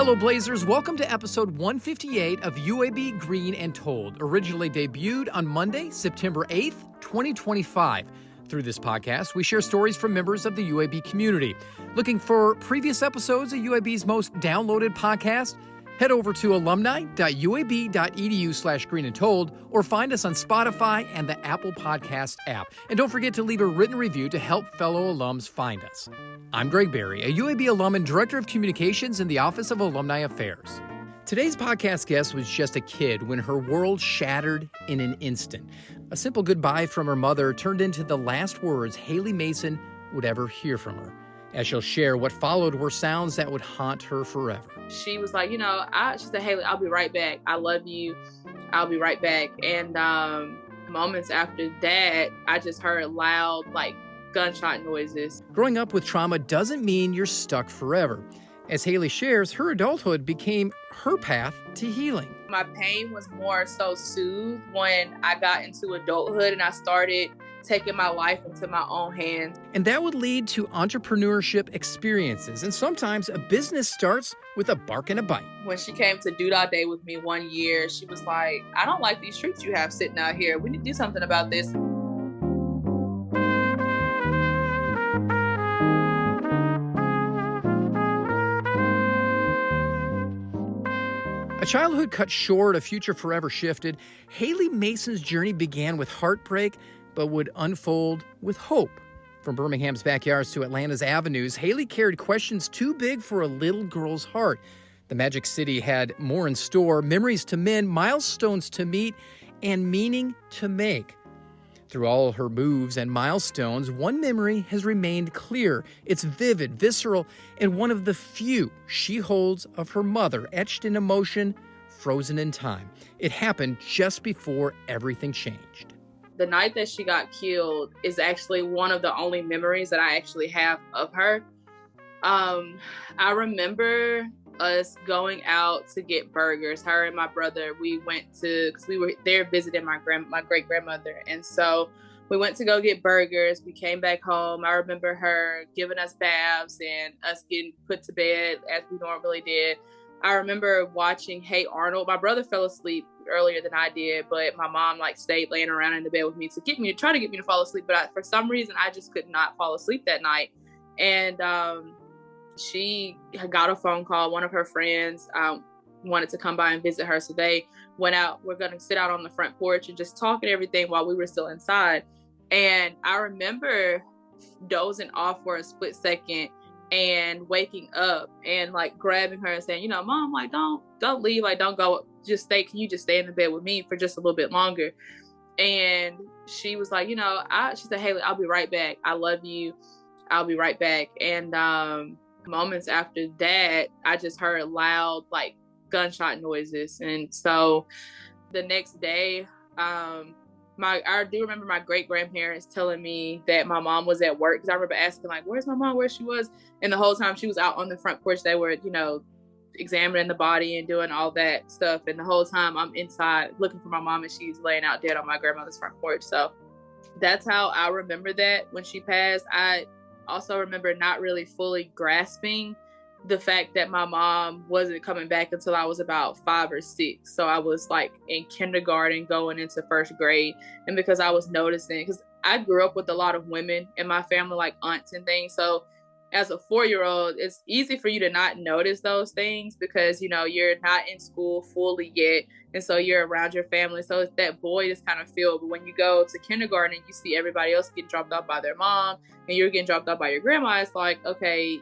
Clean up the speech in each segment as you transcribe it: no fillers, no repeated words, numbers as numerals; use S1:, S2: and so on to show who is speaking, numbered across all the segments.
S1: Hello, Blazers. Welcome to episode 158 of UAB Green and Told, originally debuted on Monday, September 8th, 2025. Through this podcast, we share stories from members of the UAB community. Looking for previous episodes of UAB's most downloaded podcast? Head over to alumni.uab.edu/greenandtold or find us on Spotify and the Apple Podcast app. And don't forget to leave a written review to help fellow alums find us. I'm Greg Berry, a UAB alum and Director of Communications in the Office of Alumni Affairs. Today's podcast guest was just a kid when her world shattered in an instant. A simple goodbye from her mother turned into the last words Hailey Mason would ever hear from her. As she'll share, what followed were sounds that would haunt her forever.
S2: She was like, she said, Hailey, I'll be right back. I love you. I'll be right back. And moments after that, I just heard loud, gunshot noises.
S1: Growing up with trauma doesn't mean you're stuck forever. As Hailey shares, her adulthood became her path to healing.
S2: My pain was more so soothed when I got into adulthood and I started taking my life into my own hands.
S1: And that would lead to entrepreneurship experiences. And sometimes a business starts with a bark and a bite.
S2: When she came to Doodah Day with me one year, she was like, I don't like these treats you have sitting out here. We need to do something about this.
S1: A childhood cut short, a future forever shifted. Hailey Mason's journey began with heartbreak, but would unfold with hope. From Birmingham's backyards to Atlanta's avenues, Hailey carried questions too big for a little girl's heart. The Magic City had more in store, memories to mend, milestones to meet, and meaning to make. Through all her moves and milestones, one memory has remained clear. It's vivid, visceral, and one of the few she holds of her mother, etched in emotion, frozen in time. It happened just before everything changed.
S2: The night that she got killed is actually one of the only memories that I actually have of her. I remember us going out to get burgers. Her and my brother, we went to, because we were there visiting my great-grandmother. And so we went to go get burgers. We came back home. I remember her giving us baths and us getting put to bed as we normally did. I remember watching Hey Arnold. My brother fell asleep earlier than I did, but my mom stayed laying around in the bed with me to try to get me to fall asleep. But for some reason, I just could not fall asleep that night. And she got a phone call. One of her friends wanted to come by and visit her. So they went out. We're going to sit out on the front porch and just talk and everything while we were still inside. And I remember dozing off for a split second and waking up and grabbing her and saying, Mom, don't leave. Don't go. Just stay. Can you just stay in the bed with me for just a little bit longer? And she was like, she said, Hailey, I'll be right back. I love you. I'll be right back. And moments after that, I just heard loud gunshot noises. And so the next day, I do remember my great-grandparents telling me that my mom was at work, because I remember asking where's my mom, where she was? And the whole time she was out on the front porch. They were, examining the body and doing all that stuff. And the whole time I'm inside looking for my mom, and she's laying out dead on my grandmother's front porch. So that's how I remember that when she passed. I also remember not really fully grasping the fact that my mom wasn't coming back until I was about 5 or 6. So I was in kindergarten going into first grade. And because I was noticing, because I grew up with a lot of women in my family, aunts and things. So as a 4-year-old, it's easy for you to not notice those things because, you're not in school fully yet. And so you're around your family. So it's that void is kind of filled. But when you go to kindergarten, you see everybody else getting dropped off by their mom and you're getting dropped off by your grandma. It's okay,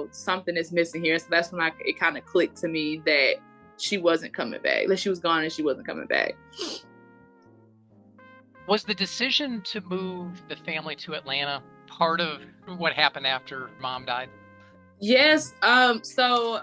S2: something is missing here. So that's when it kind of clicked to me that she wasn't coming back. That she was gone and she wasn't coming back.
S1: Was the decision to move the family to Atlanta part of what happened after Mom died?
S2: Yes. So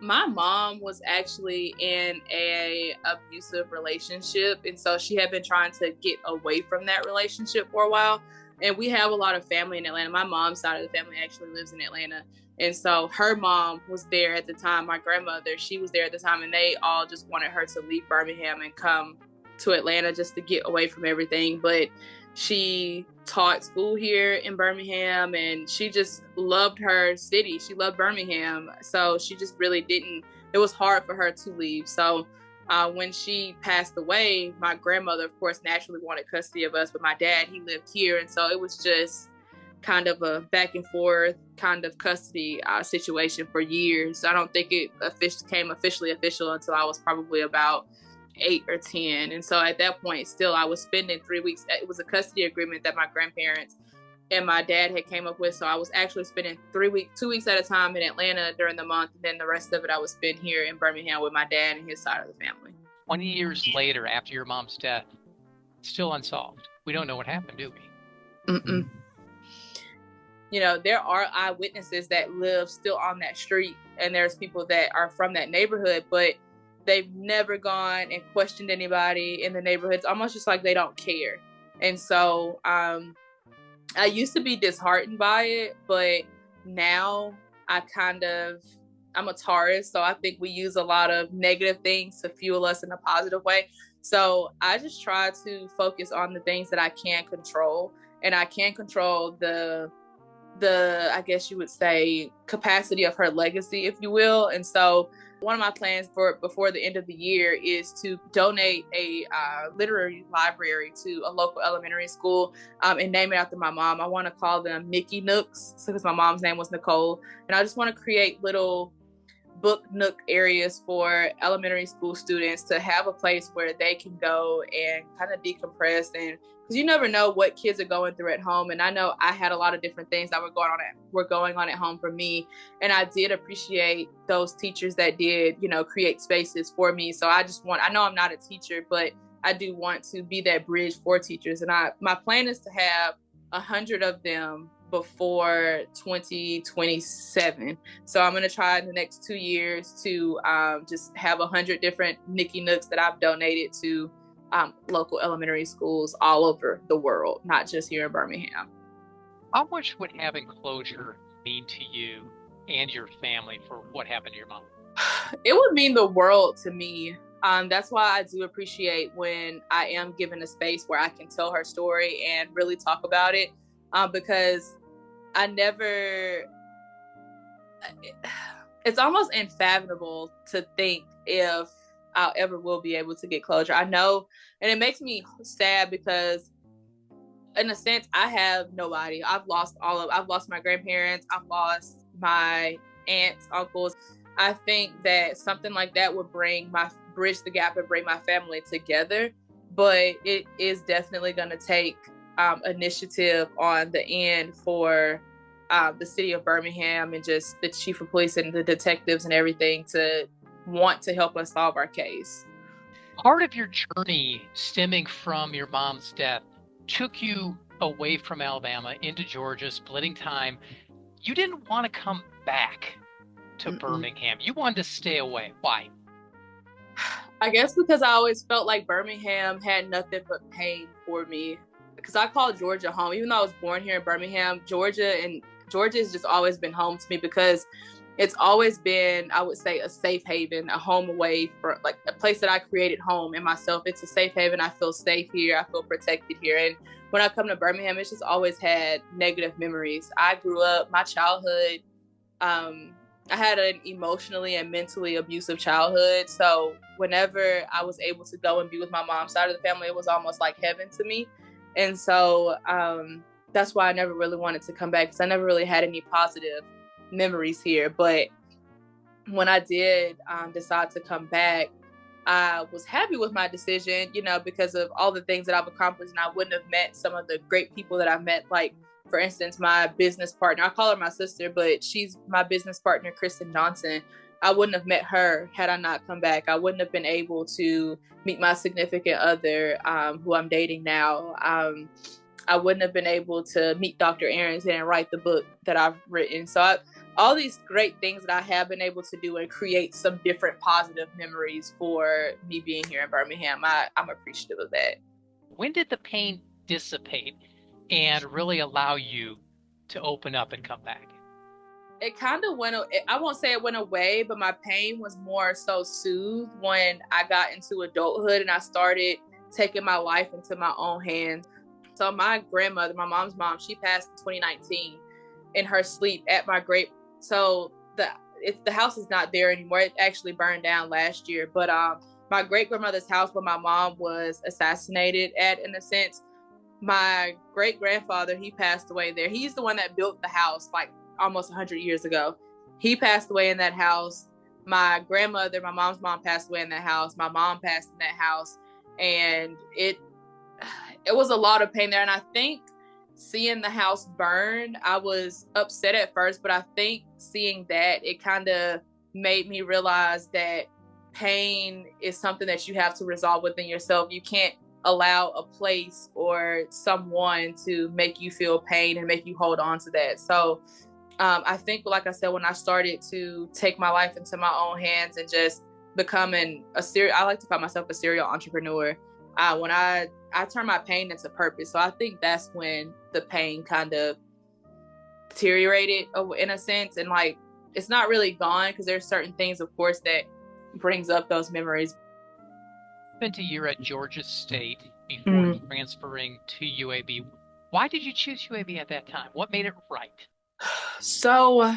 S2: my mom was actually in a abusive relationship. And so she had been trying to get away from that relationship for a while. And we have a lot of family in Atlanta. My mom's side of the family actually lives in Atlanta. And so her mom was there at the time. My grandmother, she was there at the time. And they all just wanted her to leave Birmingham and come to Atlanta just to get away from everything. But she taught school here in Birmingham and she just loved her city. She loved Birmingham. So she just really didn't it was hard for her to leave. So when she passed away, my grandmother, of course, naturally wanted custody of us, but my dad, he lived here. And so it was just kind of a back and forth kind of custody situation for years. I don't think it became officially official until I was probably about 8 or 10. And so at that point, still, I was spending 3 weeks. It was a custody agreement that my grandparents and my dad had came up with. So I was actually spending 2 weeks at a time in Atlanta during the month. And then the rest of it, I would spend here in Birmingham with my dad and his side of the family.
S3: 20 years later, after your mom's death, still unsolved. We don't know what happened, do we?
S2: Mm-mm. You know, there are eyewitnesses that live still on that street, and there's people that are from that neighborhood, but they've never gone and questioned anybody in the neighborhood. It's almost just like they don't care. And so I used to be disheartened by it, but now I'm a Taurus, so I think we use a lot of negative things to fuel us in a positive way. So I just try to focus on the things that I can control, and I can control the I guess you would say, capacity of her legacy, if you will. And so one of my plans for before the end of the year is to donate a literary library to a local elementary school and name it after my mom. I want to call them Mickey Nooks, because my mom's name was Nicole. And I just want to create little book nook areas for elementary school students to have a place where they can go and kind of decompress, and because you never know what kids are going through at home. And I know I had a lot of different things that were going on at home for me, and I did appreciate those teachers that did, you know, create spaces for me. So I know I'm not a teacher, but I do want to be that bridge for teachers. And my plan is to have 100 of them before 2027. So I'm going to try in the next 2 years to just have 100 different Mickey Nooks that I've donated to local elementary schools all over the world, not just here in Birmingham.
S3: How much would having closure mean to you and your family for what happened to your mom?
S2: It would mean the world to me. That's why I do appreciate when I am given a space where I can tell her story and really talk about it, because it's almost unfathomable to think if I ever will be able to get closure. I know, and it makes me sad because in a sense, I have nobody. I've lost my grandparents. I've lost my aunts, uncles. I think that something like that would bridge the gap and bring my family together. But it is definitely going to take initiative on the end for the city of Birmingham and just the chief of police and the detectives and everything to want to help us solve our case.
S3: Part of your journey stemming from your mom's death took you away from Alabama into Georgia, splitting time. You didn't want to come back to Birmingham. You wanted to stay away. Why?
S2: I guess because I always felt like Birmingham had nothing but pain for me. Because I call Georgia home. Even though I was born here in Birmingham, Georgia has just always been home to me, because it's always been, I would say, a safe haven, a home away for, like, a place that I created home in myself. It's a safe haven. I feel safe here. I feel protected here. And when I come to Birmingham, it's just always had negative memories. I grew up, my childhood, I had an emotionally and mentally abusive childhood. So whenever I was able to go and be with my mom's side of the family, it was almost like heaven to me. And so that's why I never really wanted to come back, because I never really had any positive memories here. But when I did decide to come back, I was happy with my decision, you know, because of all the things that I've accomplished, and I wouldn't have met some of the great people that I've met. Like, for instance, my business partner, I call her my sister, but she's my business partner, Kristen Johnson. I wouldn't have met her had I not come back. I wouldn't have been able to meet my significant other, who I'm dating now. I wouldn't have been able to meet Dr. Arrington and write the book that I've written. So all these great things that I have been able to do and create some different positive memories for me being here in Birmingham, I'm appreciative of that.
S3: When did the pain dissipate and really allow you to open up and come back?
S2: It kind of I won't say it went away, but my pain was more so soothed when I got into adulthood and I started taking my life into my own hands. So my grandmother, my mom's mom, she passed in 2019 in her sleep at my great. So the house is not there anymore. It actually burned down last year. But my great grandmother's house, where my mom was assassinated at, in a sense, my great grandfather, he passed away there. He's the one that built the house like almost 100 years ago. He passed away in that house. My grandmother, my mom's mom, passed away in that house. My mom passed in that house, and it was a lot of pain there. And I think seeing the house burn, I was upset at first, but I think seeing that, it kind of made me realize that pain is something that you have to resolve within yourself. You can't allow a place or someone to make you feel pain and make you hold on to that. So I think, like I said, when I started to take my life into my own hands and just becoming I like to call myself a serial entrepreneur. When I turned my pain into purpose. So I think that's when the pain kind of deteriorated in a sense. And like, it's not really gone, because there's certain things, of course, that brings up those memories.
S3: Spent a year at Georgia State before transferring to UAB. Why did you choose UAB at that time? What made it right?
S2: So,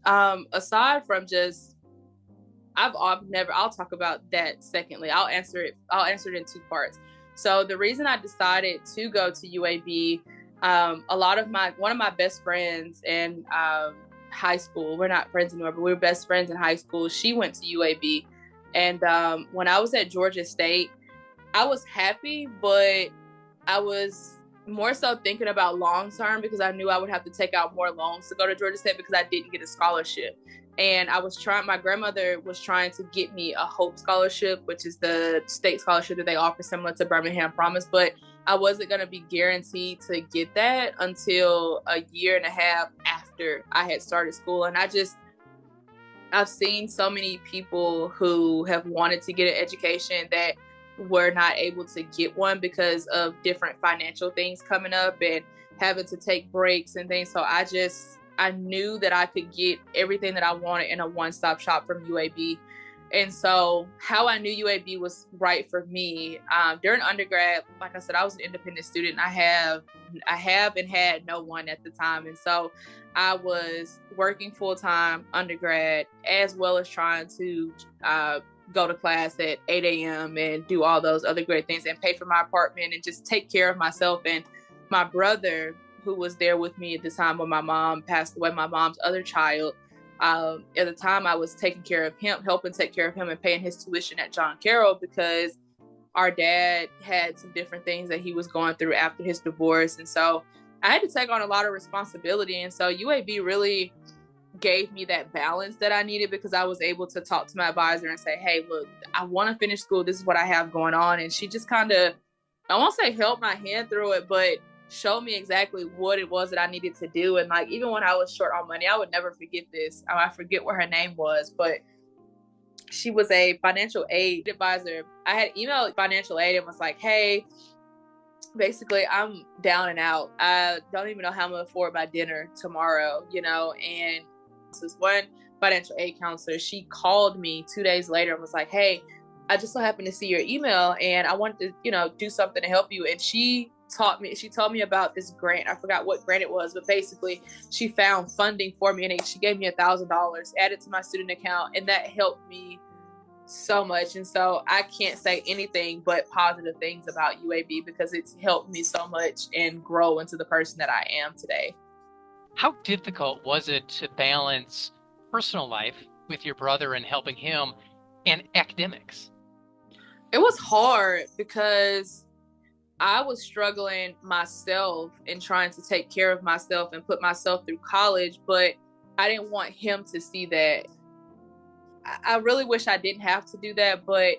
S2: aside from just, I'll talk about that secondly. I'll answer it in two parts. So the reason I decided to go to UAB, one of my best friends in high school, we're not friends anymore, but we were best friends in high school. She went to UAB. And when I was at Georgia State, I was happy, but I was more so thinking about long term, because I knew I would have to take out more loans to go to Georgia State because I didn't get a scholarship. And my grandmother was trying to get me a Hope Scholarship, which is the state scholarship that they offer similar to Birmingham Promise, but I wasn't going to be guaranteed to get that until a year and a half after I had started school. And I've seen so many people who have wanted to get an education that were not able to get one because of different financial things coming up and having to take breaks and things. So I knew that I could get everything that I wanted in a one-stop shop from UAB. And so how I knew UAB was right for me, during undergrad, like I said, I was an independent student. I have and had no one at the time. And so I was working full-time undergrad, as well as trying to go to class at 8 a.m. and do all those other great things and pay for my apartment and just take care of myself. And my brother, who was there with me at the time when my mom passed away, my mom's other child, at the time I was taking care of him, helping take care of him and paying his tuition at John Carroll, because our dad had some different things that he was going through after his divorce. And so I had to take on a lot of responsibility. And so UAB really gave me that balance that I needed, because I was able to talk to my advisor and say, hey, look, I want to finish school. This is what I have going on. And she just kind of, I won't say held my hand through it, but showed me exactly what it was that I needed to do. And like, even when I was short on money, I would never forget this. I forget what her name was, but she was a financial aid advisor. I had emailed financial aid and was like, hey, basically I'm down and out. I don't even know how I'm gonna afford my dinner tomorrow, and this one financial aid counselor, she called me 2 days later and was like, hey, I just so happened to see your email and I wanted to, do something to help you. And she told me about this grant. I forgot what grant it was, but basically she found funding for me and she gave me $1,000 added to my student account. And that helped me so much. And so I can't say anything but positive things about UAB, because it's helped me so much and grow into the person that I am today.
S3: How difficult was it to balance personal life with your brother and helping him and academics?
S2: It was hard because I was struggling myself and trying to take care of myself and put myself through college, but I didn't want him to see that. I really wish I didn't have to do that, but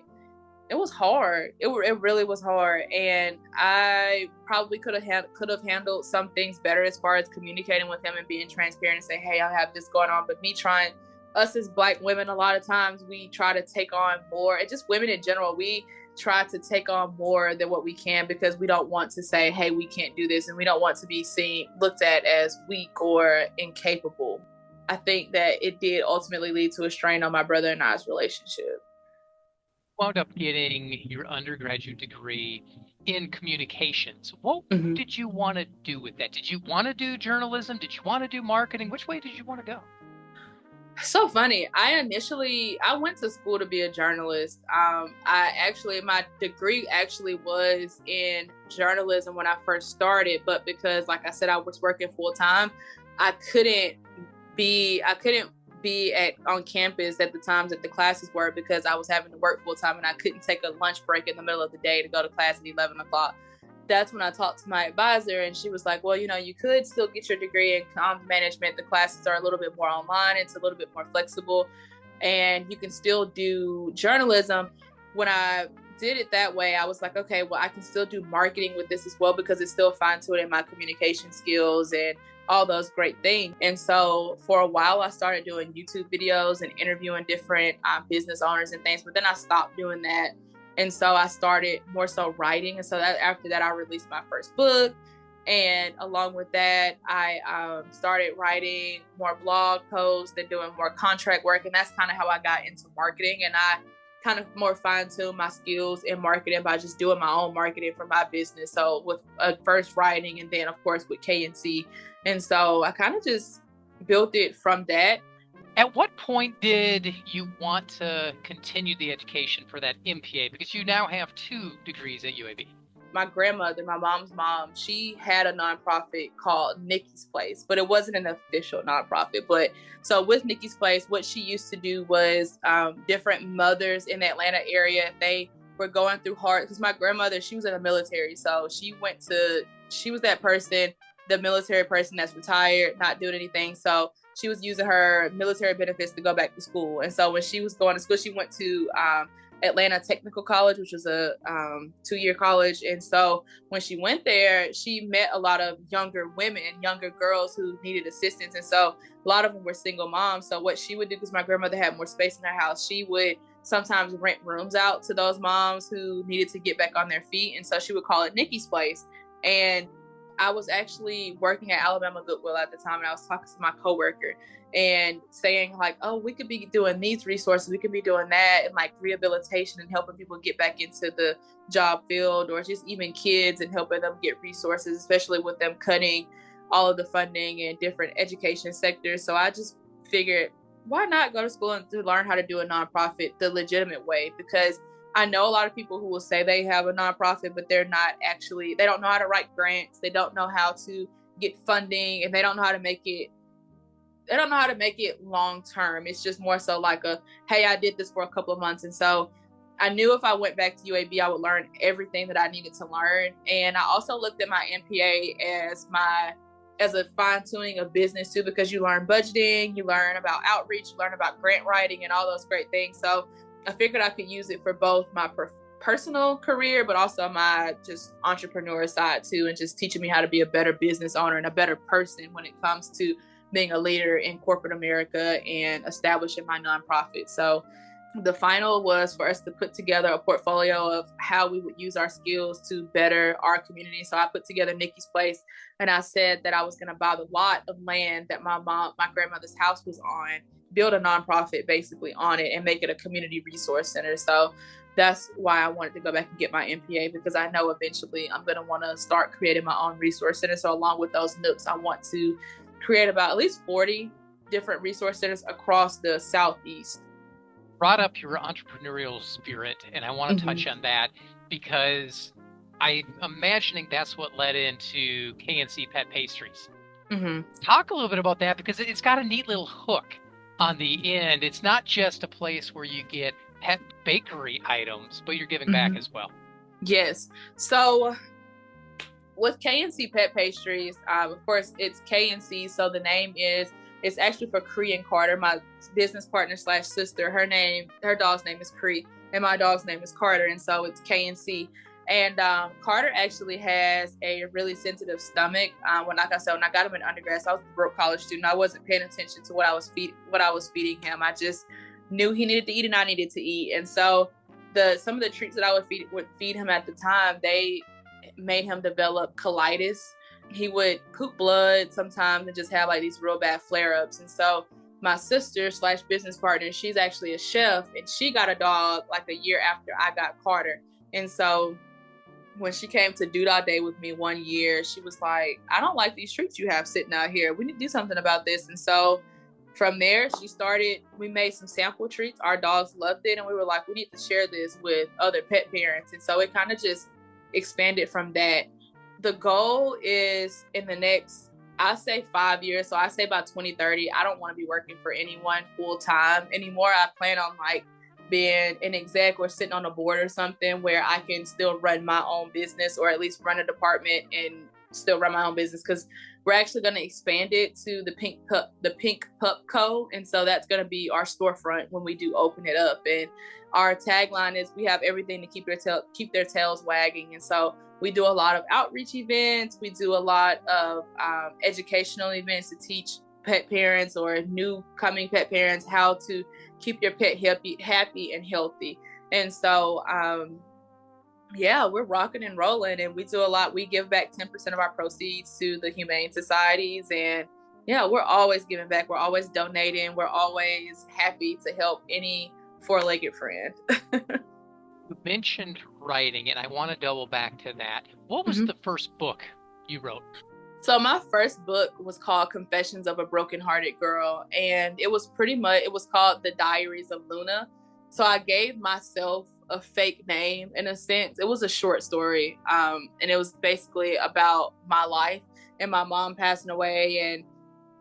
S2: it was hard. It really was hard. And I probably could have handled some things better as far as communicating with him and being transparent and say, hey, I have this going on. But us as Black women, a lot of times we try to take on more, and just women in general, we try to take on more than what we can, because we don't want to say, hey, we can't do this. And we don't want to be looked at as weak or incapable. I think that it did ultimately lead to a strain on my brother and I's relationship.
S3: Wound up getting your undergraduate degree in communications. What did you want to do with that? Did you want to do journalism? Did you want to do marketing? Which way did you want to go?
S2: So funny. I went to school to be a journalist. My degree actually was in journalism when I first started, but because, like I said, I was working full time, I couldn't I couldn't be on campus at the times that the classes were because I was having to work full time and I couldn't take a lunch break in the middle of the day to go to class at 11 o'clock. That's when I talked to my advisor, and she was like, well, you could still get your degree in comms management. The classes are a little bit more online. It's a little bit more flexible, and you can still do journalism. When I did it that way, I was like, okay, well, I can still do marketing with this as well because it's still fine-tuning my communication skills and all those great things. And so for a while, I started doing YouTube videos and interviewing different business owners and things, but then I stopped doing that. And so I started more so writing. And so after that, I released my first book. And along with that, I started writing more blog posts and doing more contract work. And that's kind of how I got into marketing. And I kind of more fine-tuned my skills in marketing by just doing my own marketing for my business. So with first writing, and then of course with KNC. And so I kind of just built it from that.
S3: At what point did you want to continue the education for that MPA? Because you now have 2 degrees at UAB.
S2: My grandmother, my mom's mom, she had a nonprofit called Nikki's Place, but it wasn't an official nonprofit. But so with Nikki's Place, what she used to do was different mothers in the Atlanta area, they were going through hard, because my grandmother, she was in the military. So she was that person, the military person that's retired, not doing anything. So she was using her military benefits to go back to school. And so when she was going to school, she went to Atlanta Technical College, which was a 2-year college. And so when she went there, she met a lot of younger women, younger girls who needed assistance. And so a lot of them were single moms. So what she would do, because my grandmother had more space in her house, she would sometimes rent rooms out to those moms who needed to get back on their feet. And so she would call it Nikki's Place. And I was actually working at Alabama Goodwill at the time, and I was talking to my coworker and saying like, oh, we could be doing these resources, we could be doing that, and like rehabilitation and helping people get back into the job field, or just even kids and helping them get resources, especially with them cutting all of the funding in different education sectors. So I just figured, why not go to school and to learn how to do a nonprofit the legitimate way? Because I know a lot of people who will say they have a nonprofit, but they don't know how to write grants. They don't know how to get funding, and they don't know how to make it long term. It's just more so like hey, I did this for a couple of months. And so I knew if I went back to UAB, I would learn everything that I needed to learn. And I also looked at my MPA as a fine-tuning of business too, because you learn budgeting, you learn about outreach, you learn about grant writing and all those great things. So I figured I could use it for both my personal career, but also my just entrepreneur side too, and just teaching me how to be a better business owner and a better person when it comes to being a leader in corporate America and establishing my nonprofit. So the final was for us to put together a portfolio of how we would use our skills to better our community. So I put together Nikki's Place, and I said that I was going to buy the lot of land that my grandmother's house was on, build a nonprofit basically on it, and make it a community resource center. So that's why I wanted to go back and get my MPA, because I know eventually I'm going to want to start creating my own resource center. So along with those nooks, I want to create about at least 40 different resource centers across the Southeast.
S3: Brought up your entrepreneurial spirit, and I want to touch on that because I'm imagining that's what led into KNC Pet Pastries. Talk a little bit about that, because it's got a neat little hook on the end. It's not just a place where you get pet bakery items, but you're giving back as well. Yes.
S2: So with KNC Pet Pastries, of course, it's KNC. So the name it's actually for Cree and Carter, my business partner / sister. Her dog's name is Cree, and my dog's name is Carter. And so it's KNC. And Carter actually has a really sensitive stomach. When I got him in undergrad, so I was a broke college student. I wasn't paying attention to what I was feeding him. I just knew he needed to eat and I needed to eat. And so some of the treats that I would feed him at the time, they made him develop colitis. He would poop blood sometimes and just have like these real bad flare-ups. And so my sister / business partner, she's actually a chef, and she got a dog like a year after I got Carter. And so when she came to Doodah Day with me one year, she was like, I don't like these treats you have sitting out here. We need to do something about this. And so from there, we made some sample treats. Our dogs loved it. And we were like, we need to share this with other pet parents. And so it kind of just expanded from that. The goal is in the next, I say 5 years. So I say by 2030, I don't want to be working for anyone full time anymore. I plan on like being an exec or sitting on a board or something where I can still run my own business, or at least run a department and still run my own business. Cause we're actually going to expand it to the Pink Pup Co. And so that's going to be our storefront when we do open it up. And our tagline is, we have everything to keep their tails wagging. And so we do a lot of outreach events. We do a lot of educational events to teach pet parents or new coming pet parents how to keep your pet happy and healthy. And so, yeah, we're rocking and rolling, and we do a lot. We give back 10% of our proceeds to the humane societies, and yeah, we're always giving back. We're always donating. We're always happy to help any four-legged friend.
S3: You mentioned writing, and I want to double back to that. What was the first book you wrote?
S2: So my first book was called Confessions of a Brokenhearted Girl, and it was called The Diaries of Luna. So I gave myself a fake name in a sense. It was a short story, and it was basically about my life and my mom passing away and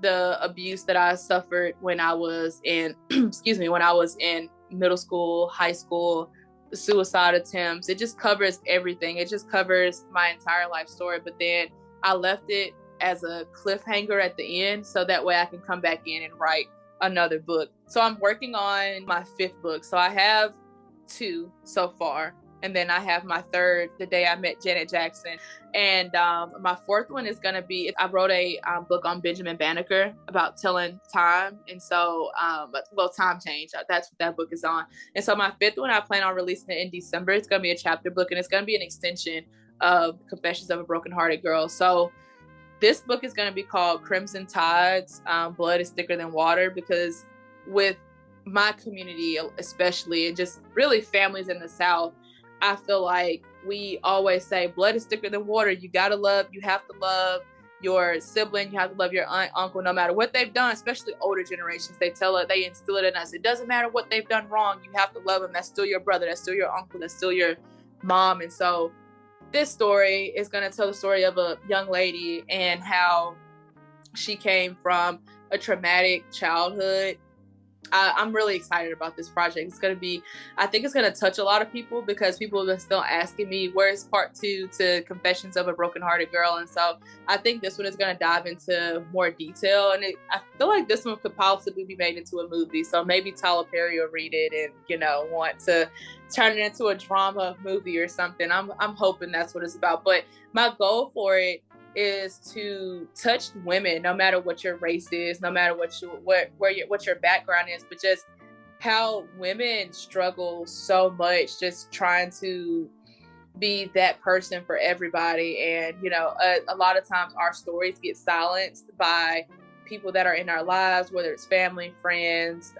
S2: the abuse that I suffered when I was in when I was in middle school, high school, the suicide attempts. It just covers everything. It just covers my entire life story. But then I left it as a cliffhanger at the end, so that way I can come back in and write another book. So I'm working on my 5th book. So I have 2 so far, and then I have my 3rd, The Day I Met Janet Jackson. And my 4th one is going to be, I wrote a book on Benjamin Banneker about telling time. And so, time change, that's what that book is on. And so my 5th one, I plan on releasing it in December. It's going to be a chapter book, and it's going to be an extension of Confessions of a Brokenhearted Girl. So this book is going to be called Crimson Tides, Blood is Thicker Than Water, because with my community especially, and just really families in the South, I feel like we always say blood is thicker than water. You have to love your sibling, you have to love your aunt, uncle, no matter what they've done, especially older generations. They instill it in us. It doesn't matter what they've done wrong. You have to love them. That's still your brother. That's still your uncle. That's still your mom. And so this story is going to tell the story of a young lady and how she came from a traumatic childhood. I'm really excited about this project. I think it's going to touch a lot of people, because people have been still asking me, where's part 2 to Confessions of a Brokenhearted Girl? And so I think this one is going to dive into more detail. And I feel like this one could possibly be made into a movie. So maybe Tyler Perry will read it and, want to turn it into a drama movie or something. I'm hoping that's what it's about. But my goal for it is to touch women, no matter what your race is, no matter what your background is, but just how women struggle so much just trying to be that person for everybody. And a lot of times our stories get silenced by people that are in our lives, whether it's family, friends,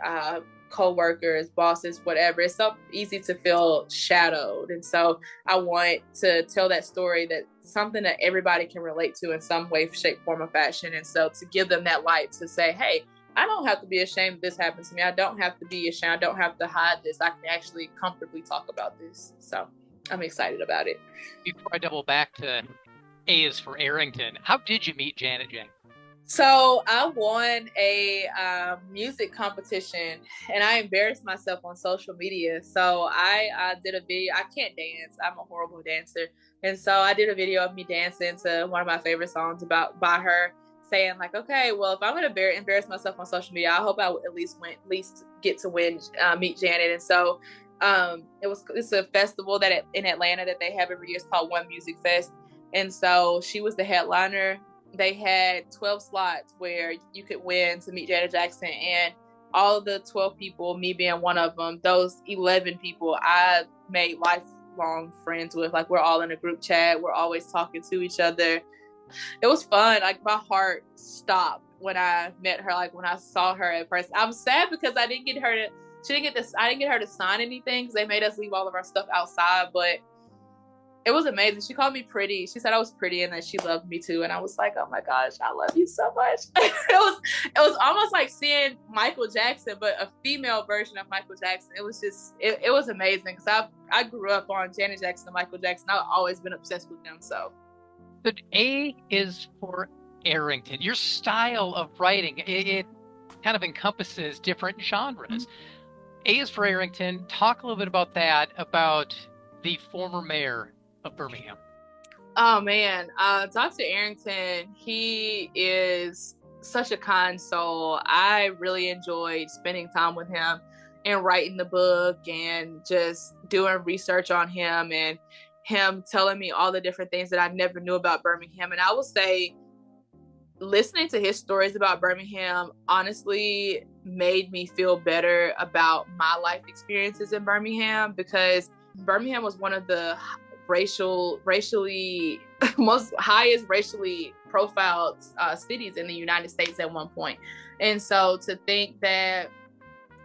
S2: co-workers, bosses, whatever. It's so easy to feel shadowed. And so I want to tell that story, that something that everybody can relate to in some way, shape, form, or fashion. And so to give them that light to say, hey, I don't have to be ashamed this happened to me. I don't have to be ashamed. I don't have to hide this. I can actually comfortably talk about this. So I'm excited about it.
S3: Before I double back to A is for Arrington, how did you meet Janet Jackson?
S2: So I won a music competition, and I embarrassed myself on social media. So I did a video. I can't dance. I'm a horrible dancer. And so I did a video of me dancing to one of my favorite songs by her, saying like, okay, well, if I'm going to embarrass myself on social media, I hope I would at least get to win, meet Janet. And so it's a festival in Atlanta that they have every year. It's called One Music Fest. And so she was the headliner. They had 12 slots where you could win to meet Janet Jackson, and all of the 12 people, me being one of them, those 11 people I made lifelong friends with. Like, we're all in a group chat. We're always talking to each other. It was fun. Like, my heart stopped when I met her. Like, when I saw her at first, I'm sad because I didn't get her to sign anything, because they made us leave all of our stuff outside. But It was amazing. She called me pretty. She said I was pretty and that she loved me too. And I was like, oh my gosh, I love you so much. It was almost like seeing Michael Jackson, but a female version of Michael Jackson. It was just, it was amazing because I grew up on Janet Jackson and Michael Jackson. I've always been obsessed with them. So
S3: The A is for Arrington. Your style of writing, it kind of encompasses different genres. A is for Arrington. Talk a little bit about that, about the former mayor of Birmingham.
S2: Oh man, Dr. Arrington, he is such a kind soul. I really enjoyed spending time with him and writing the book and just doing research on him and him telling me all the different things that I never knew about Birmingham. And I will say, listening to his stories about Birmingham honestly made me feel better about my life experiences in Birmingham, because Birmingham was one of the racially most highest racially profiled cities in the United States at one point. And so to think that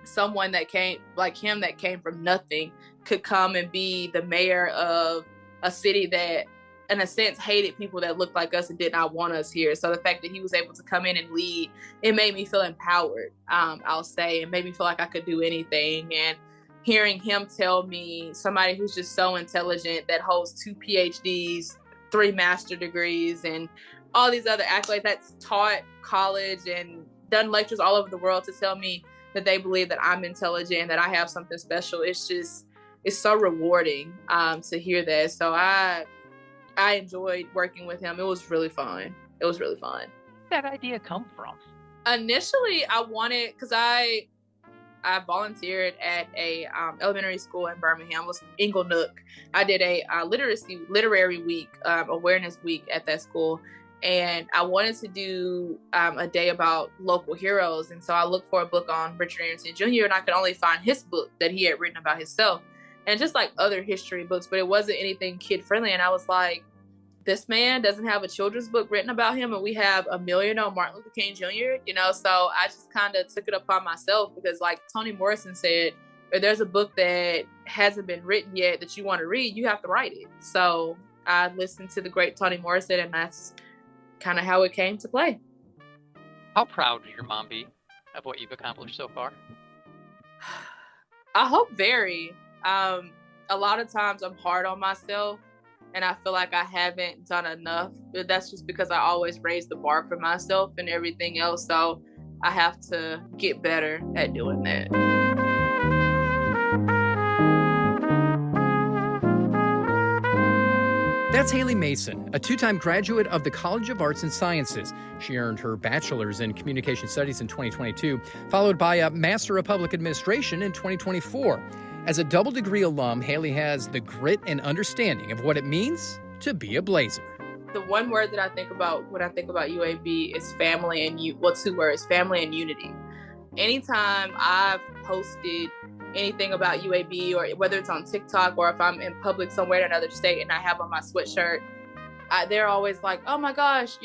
S2: someone that came like him, that came from nothing, could come and be the mayor of a city that in a sense hated people that looked like us and did not want us here. So the fact that he was able to come in and lead, it made me feel empowered. I'll say, it made me feel like I could do anything. And hearing him tell me, somebody who's just so intelligent, that holds 2 PhDs, 3 master degrees, and all these other accolades, that's taught college and done lectures all over the world, to tell me that they believe that I'm intelligent, that I have something special. It's so rewarding to hear that. So I enjoyed working with him. It was really fun. Where did
S3: that idea come from?
S2: Initially, I wanted, because I volunteered at a elementary school in Birmingham. It was Ingle Nook. I did a literary week, awareness week at that school. And I wanted to do a day about local heroes. And so I looked for a book on Richard Arrington Jr. and I could only find his book that he had written about himself, and just like other history books, but it wasn't anything kid friendly. And I was like, this man doesn't have a children's book written about him, and we have a millionaire Martin Luther King Jr., So I just kind of took it upon myself, because like Toni Morrison said, if there's a book that hasn't been written yet that you want to read, you have to write it. So I listened to the great Toni Morrison, and that's kind of how it came to play.
S3: How proud would your mom be of what you've accomplished so far?
S2: I hope very. A lot of times I'm hard on myself, and I feel like I haven't done enough. But that's just because I always raise the bar for myself and everything else. So I have to get better at doing that.
S1: That's Hailey Mason, a 2-time graduate of the College of Arts and Sciences. She earned her bachelor's in communication studies in 2022, followed by a Master of Public Administration in 2024. As a double degree alum, Hailey has the grit and understanding of what it means to be a Blazer.
S2: The one word that I think about when I think about UAB is family and 2 words, family and unity. Anytime I've posted anything about UAB, or whether it's on TikTok or if I'm in public somewhere in another state and I have on my sweatshirt, they're always like, oh my gosh,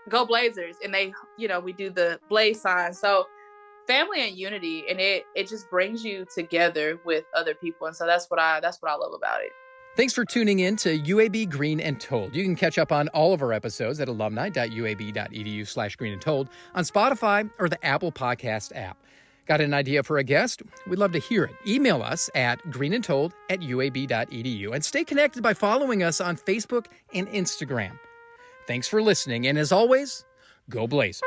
S2: go Blazers. And they, we do the Blaze sign. So family and unity, and it just brings you together with other people. And so that's what I love about it.
S1: Thanks for tuning in to UAB Green and Told. You can catch up on all of our episodes at alumni.uab.edu/greenandtold on Spotify or the Apple Podcast app. Got an idea for a guest? We'd love to hear it. Email us at greenandtold@uab.edu and stay connected by following us on Facebook and Instagram. Thanks for listening, and as always, go Blazers.